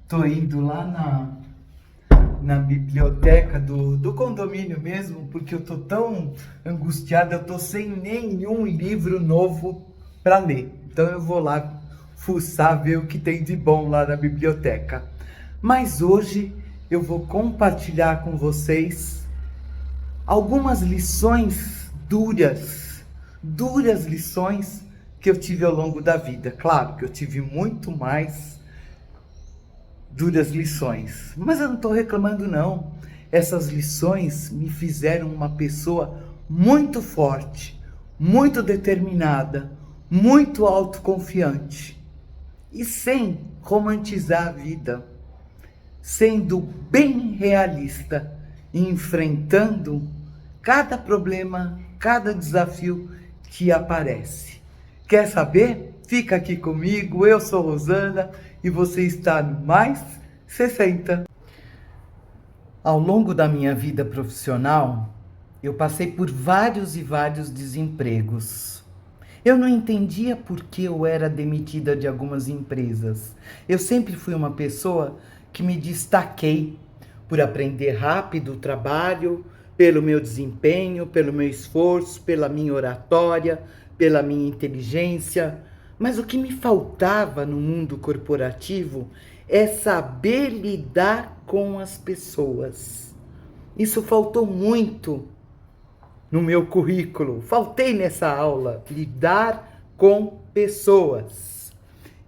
Tô indo lá na biblioteca do condomínio mesmo, porque eu tô tão angustiado, eu tô sem nenhum livro novo para ler. Então eu vou lá fuçar, ver o que tem de bom lá na biblioteca. Mas hoje eu vou compartilhar com vocês algumas lições duras lições que eu tive ao longo da vida. Claro que eu tive muito mais duras lições, mas eu não estou reclamando não. Essas lições me fizeram uma pessoa muito forte, muito determinada, muito autoconfiante e sem romantizar a vida, sendo bem realista e enfrentando cada problema, cada desafio que aparece. Quer saber? Fica aqui comigo, eu sou Rosana e você está no Mais 60. Ao longo da minha vida profissional, eu passei por vários e vários desempregos. Eu não entendia por que eu era demitida de algumas empresas. Eu sempre fui uma pessoa que me destaquei por aprender rápido o trabalho, pelo meu desempenho, pelo meu esforço, pela minha oratória, pela minha inteligência. Mas o que me faltava no mundo corporativo é saber lidar com as pessoas. Isso faltou muito no meu currículo. Faltei nessa aula, lidar com pessoas.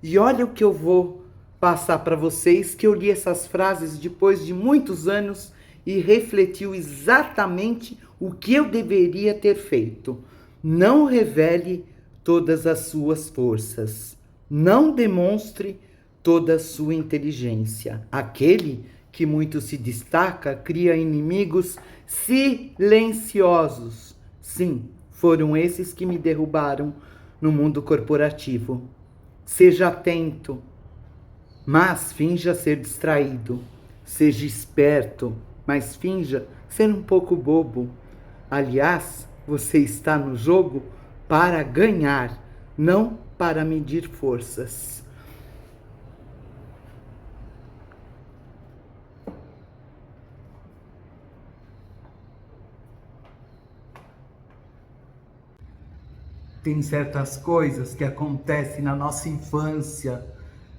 E olha o que eu vou passar para vocês, que eu li essas frases depois de muitos anos e refletiu exatamente o que eu deveria ter feito. Não revele todas as suas forças. Não demonstre toda a sua inteligência. Aquele que muito se destaca cria inimigos silenciosos. Sim, foram esses que me derrubaram no mundo corporativo. Seja atento, mas finja ser distraído. Seja esperto, mas finja ser um pouco bobo. Aliás, você está no jogo para ganhar, não para medir forças. Tem certas coisas que acontecem na nossa infância,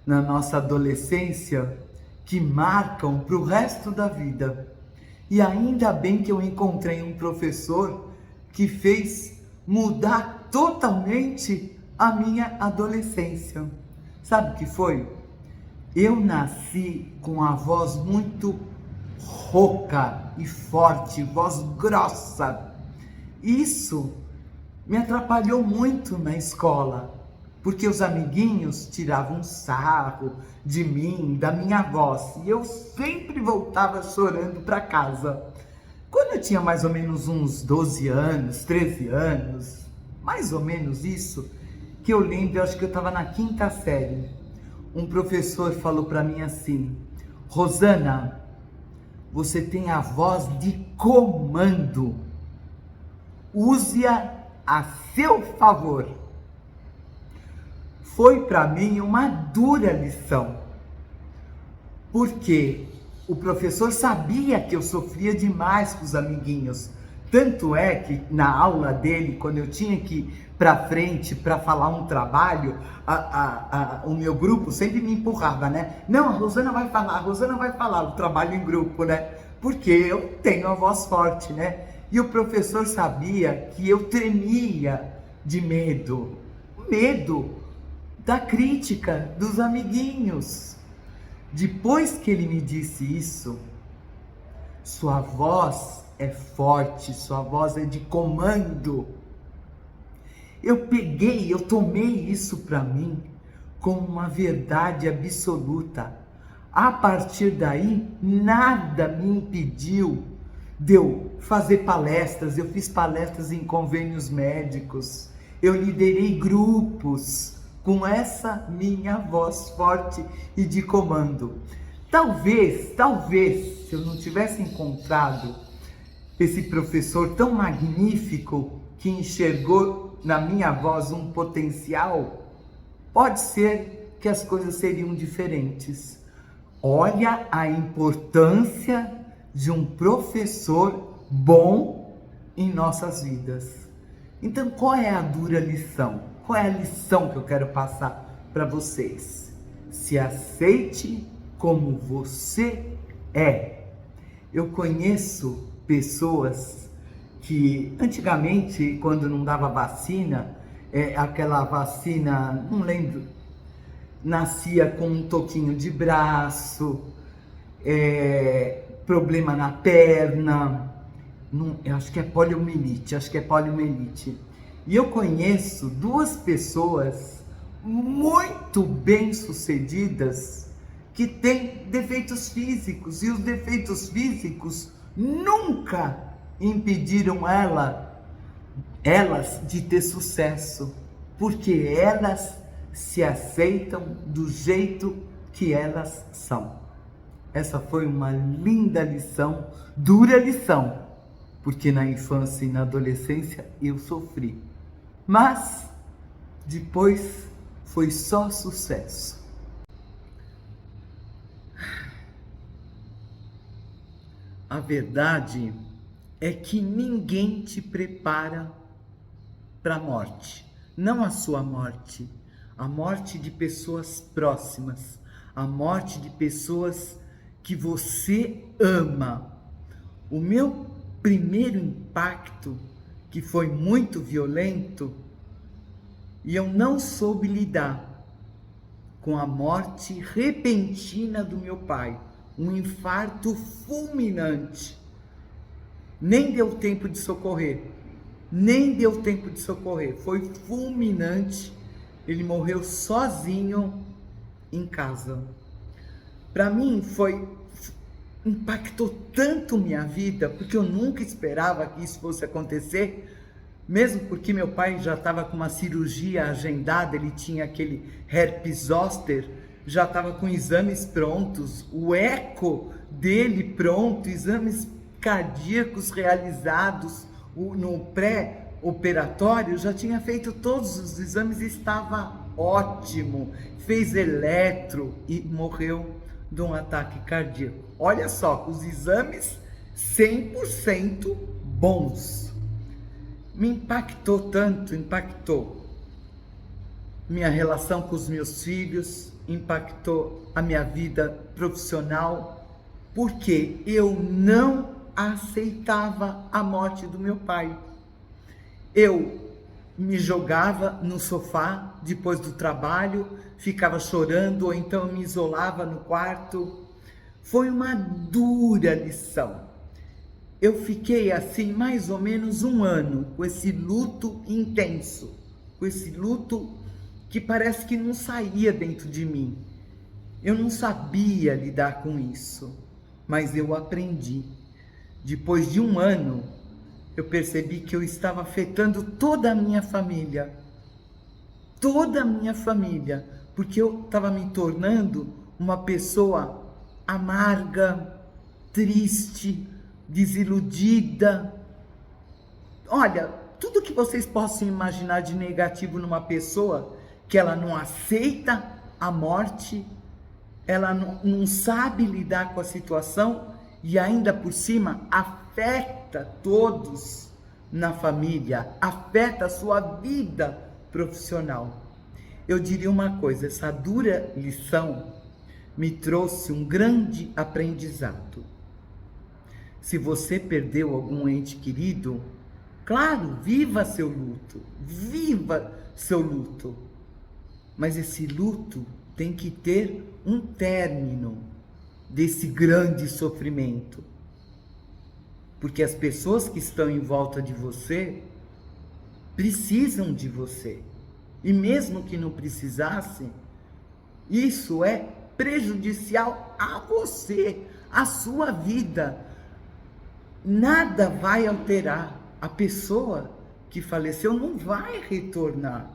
na nossa adolescência, que marcam para o resto da vida. E ainda bem que eu encontrei um professor que fez mudar totalmente a minha adolescência. Sabe o que foi? Eu nasci com a voz muito rouca e forte, voz grossa. Isso me atrapalhou muito na escola, porque os amiguinhos tiravam sarro de mim, da minha voz, e eu sempre voltava chorando para casa. Quando eu tinha mais ou menos uns 12 anos, 13 anos, mais ou menos isso, que eu lembro, eu acho que eu estava na quinta série, um professor falou para mim assim: Rosana, você tem a voz de comando, use-a a seu favor. Foi para mim uma dura lição, porque o professor sabia que eu sofria demais com os amiguinhos. Tanto é que na aula dele, quando eu tinha que ir para frente para falar um trabalho, o meu grupo sempre me empurrava, né? Não, a Rosana vai falar o trabalho em grupo, né? Porque eu tenho a voz forte, né? E o professor sabia que eu tremia de medo da crítica dos amiguinhos. Depois que ele me disse isso, sua voz é forte, sua voz é de comando. Eu tomei isso para mim como uma verdade absoluta. A partir daí, nada me impediu de eu fazer palestras. Eu fiz palestras em convênios médicos, eu liderei grupos com essa minha voz forte e de comando. Talvez, se eu não tivesse encontrado esse professor tão magnífico que enxergou na minha voz um potencial, pode ser que as coisas seriam diferentes. Olha a importância de um professor bom em nossas vidas. Então, qual é a dura lição? Qual é a lição que eu quero passar para vocês? Se aceite como você é. Eu conheço pessoas que antigamente, quando não dava vacina, aquela vacina, não lembro, nascia com um toquinho de braço, problema na perna, eu acho que é poliomielite, E eu conheço duas pessoas muito bem sucedidas que têm defeitos físicos, e os defeitos físicos nunca impediram elas de ter sucesso, porque elas se aceitam do jeito que elas são. Essa foi uma linda lição, dura lição, porque na infância e na adolescência eu sofri, mas depois foi só sucesso. A verdade é que ninguém te prepara para a morte, não a sua morte, a morte de pessoas próximas, a morte de pessoas que você ama. O meu primeiro impacto, que foi muito violento, e eu não soube lidar com a morte repentina do meu pai, um infarto fulminante. Nem deu tempo de socorrer, foi fulminante. Ele morreu sozinho em casa. Para mim impactou tanto minha vida, porque eu nunca esperava que isso fosse acontecer, mesmo porque meu pai já estava com uma cirurgia agendada, ele tinha aquele herpes zoster, já estava com exames prontos, o eco dele pronto, exames cardíacos realizados no pré-operatório, já tinha feito todos os exames, estava ótimo, fez eletro e morreu de um ataque cardíaco. Olha só, os exames 100% bons. Me impactou tanto, impactou minha relação com os meus filhos, impactou a minha vida profissional, porque eu não aceitava a morte do meu pai. Eu me jogava no sofá depois do trabalho, ficava chorando, ou então me isolava no quarto. Foi uma dura lição. Eu fiquei assim mais ou menos 1 ano com esse luto intenso, com esse luto que parece que não saía dentro de mim. Eu não sabia lidar com isso, mas eu aprendi. Depois de 1 ano, eu percebi que eu estava afetando toda a minha família, porque eu estava me tornando uma pessoa amarga, triste, desiludida. Olha, tudo que vocês possam imaginar de negativo numa pessoa que ela não aceita a morte, ela não sabe lidar com a situação e ainda por cima afeta todos na família, afeta a sua vida profissional. Eu diria uma coisa, essa dura lição me trouxe um grande aprendizado. Se você perdeu algum ente querido, claro, viva seu luto, mas esse luto tem que ter um término desse grande sofrimento, porque as pessoas que estão em volta de você precisam de você, e mesmo que não precisassem, isso é prejudicial a você, a sua vida. Nada vai alterar. A pessoa que faleceu não vai retornar,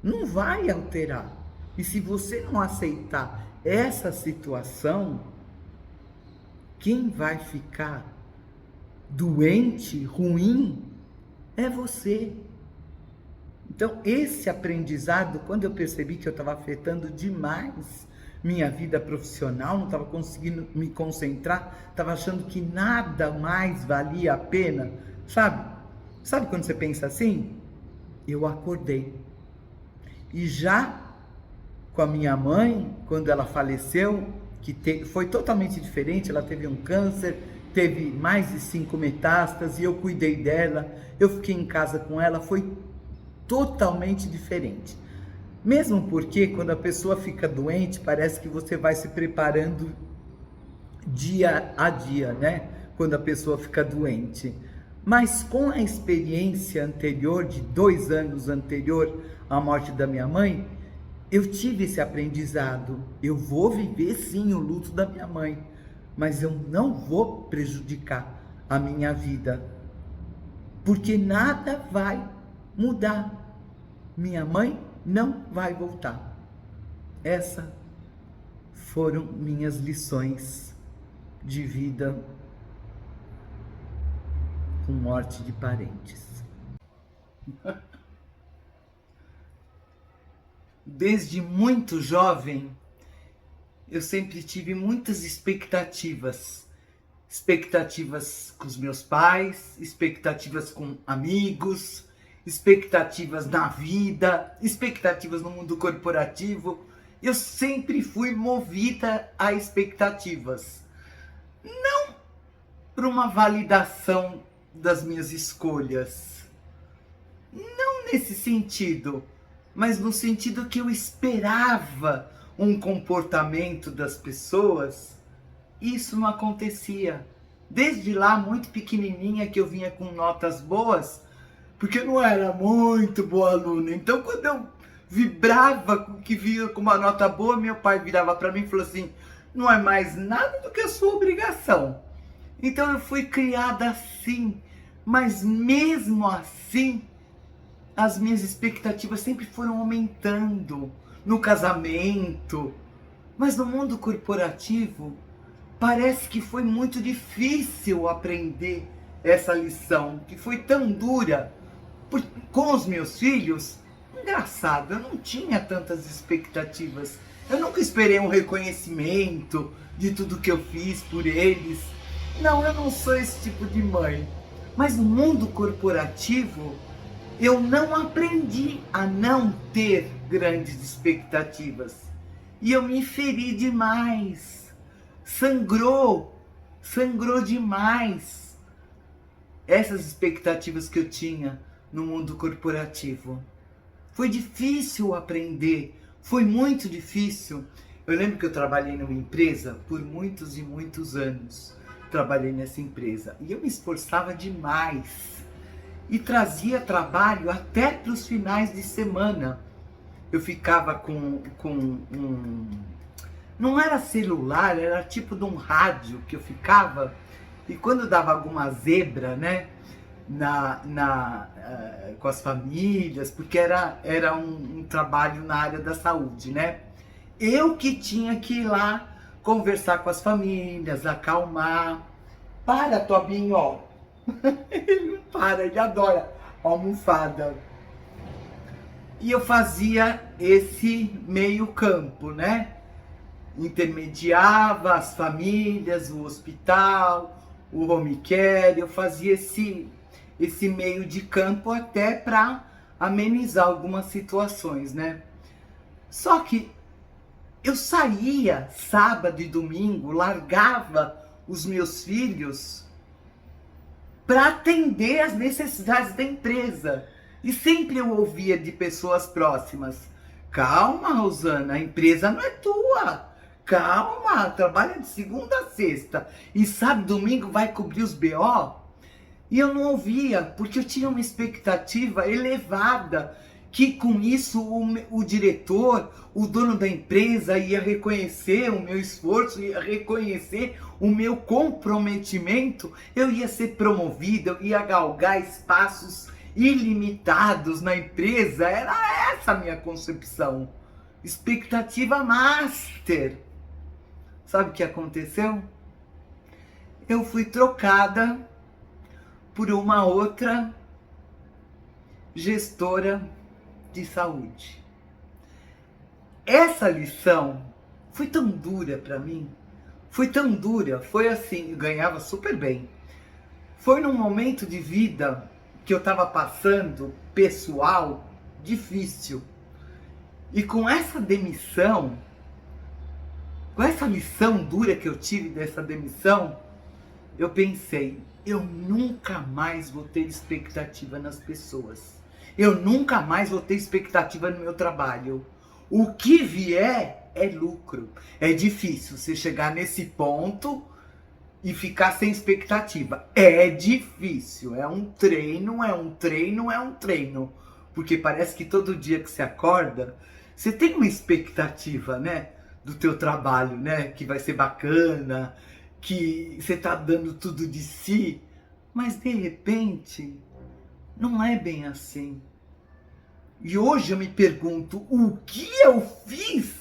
não vai alterar. E se você não aceitar essa situação, quem vai ficar doente, ruim, é você. Então, esse aprendizado, quando eu percebi que eu estava afetando demais minha vida profissional, não estava conseguindo me concentrar, estava achando que nada mais valia a pena, sabe? Sabe quando você pensa assim? Eu acordei. E já com a minha mãe, quando ela faleceu, foi totalmente diferente, ela teve um câncer, teve mais de 5 metástases, e eu cuidei dela, eu fiquei em casa com ela, foi totalmente diferente. Mesmo porque quando a pessoa fica doente, parece que você vai se preparando dia a dia, né? Quando a pessoa fica doente. Mas com a experiência anterior, de 2 anos anterior à morte da minha mãe, eu tive esse aprendizado. Eu vou viver sim o luto da minha mãe, mas eu não vou prejudicar a minha vida, porque nada vai mudar. Minha mãe não vai voltar. Essas foram minhas lições de vida com morte de parentes. Desde muito jovem, eu sempre tive muitas expectativas. Expectativas com os meus pais, expectativas com amigos, expectativas na vida, expectativas no mundo corporativo. Eu sempre fui movida a expectativas. Não por uma validação das minhas escolhas. Não nesse sentido, mas no sentido que eu esperava um comportamento das pessoas. Isso não acontecia. Desde lá, muito pequenininha, que eu vinha com notas boas, porque eu não era muito boa aluna. Então, quando eu vibrava com que vinha com uma nota boa, meu pai virava para mim e falou assim: não é mais nada do que a sua obrigação. Então, eu fui criada assim. Mas mesmo assim, as minhas expectativas sempre foram aumentando no casamento. Mas no mundo corporativo, parece que foi muito difícil aprender essa lição, que foi tão dura. Com os meus filhos, engraçado, eu não tinha tantas expectativas. Eu nunca esperei um reconhecimento de tudo que eu fiz por eles. Não, eu não sou esse tipo de mãe. Mas no mundo corporativo, eu não aprendi a não ter grandes expectativas. E eu me feri demais. Sangrou demais essas expectativas que eu tinha no mundo corporativo. Foi difícil aprender, foi muito difícil. Eu lembro que eu trabalhei numa empresa por muitos e muitos anos. Trabalhei nessa empresa e eu me esforçava demais e trazia trabalho até para os finais de semana. Eu ficava com um... Não era celular, era tipo de um rádio que eu ficava, e quando dava alguma zebra, né, com as famílias, porque era um trabalho na área da saúde, né, eu que tinha que ir lá conversar com as famílias, acalmar. Para, Tobinho, ó. Ele não para, ele adora almofada. E eu fazia esse meio campo, né? Intermediava as famílias, o hospital, o home care, eu fazia esse meio de campo até para amenizar algumas situações, né? Só que eu saía sábado e domingo, largava os meus filhos para atender as necessidades da empresa. E sempre eu ouvia de pessoas próximas: calma, Rosana, a empresa não é tua. Calma, trabalha de segunda a sexta e sábado e domingo vai cobrir os BO. E eu não ouvia, porque eu tinha uma expectativa elevada, que com isso o diretor, o dono da empresa ia reconhecer o meu esforço, ia reconhecer o meu comprometimento, eu ia ser promovido, eu ia galgar espaços ilimitados na empresa. Era essa a minha concepção. Expectativa master. Sabe o que aconteceu? Eu fui trocada por uma outra gestora de saúde. Essa lição foi tão dura para mim. Foi tão dura, foi assim, eu ganhava super bem. Foi num momento de vida que eu estava passando, pessoal, difícil. E com essa demissão, com essa lição dura que eu tive dessa demissão, eu pensei, eu nunca mais vou ter expectativa nas pessoas. Eu nunca mais vou ter expectativa no meu trabalho. O que vier é lucro. É difícil você chegar nesse ponto e ficar sem expectativa. É difícil. É um treino, é um treino, é um treino. Porque parece que todo dia que você acorda, você tem uma expectativa, né? Do teu trabalho, né? Que vai ser bacana, que você tá dando tudo de si. Mas de repente, não é bem assim. E hoje eu me pergunto, o que eu fiz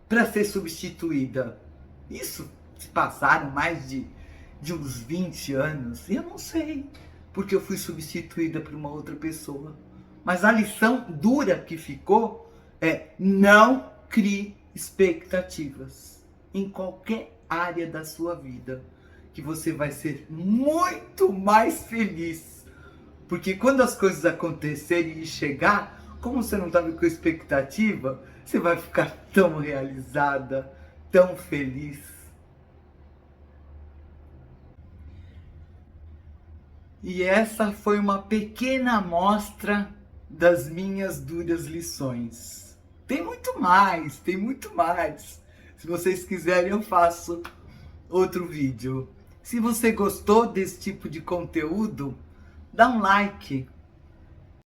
para ser substituída? Isso se passaram mais de uns 20 anos, e eu não sei, porque eu fui substituída por uma outra pessoa. Mas a lição dura que ficou é: não crie expectativas em qualquer área da sua vida, que você vai ser muito mais feliz. Porque quando as coisas acontecerem e chegar, como você não estava com expectativa, você vai ficar tão realizada, tão feliz. E essa foi uma pequena amostra das minhas duras lições. Tem muito mais, tem muito mais. Se vocês quiserem, eu faço outro vídeo. Se você gostou desse tipo de conteúdo, dá um like,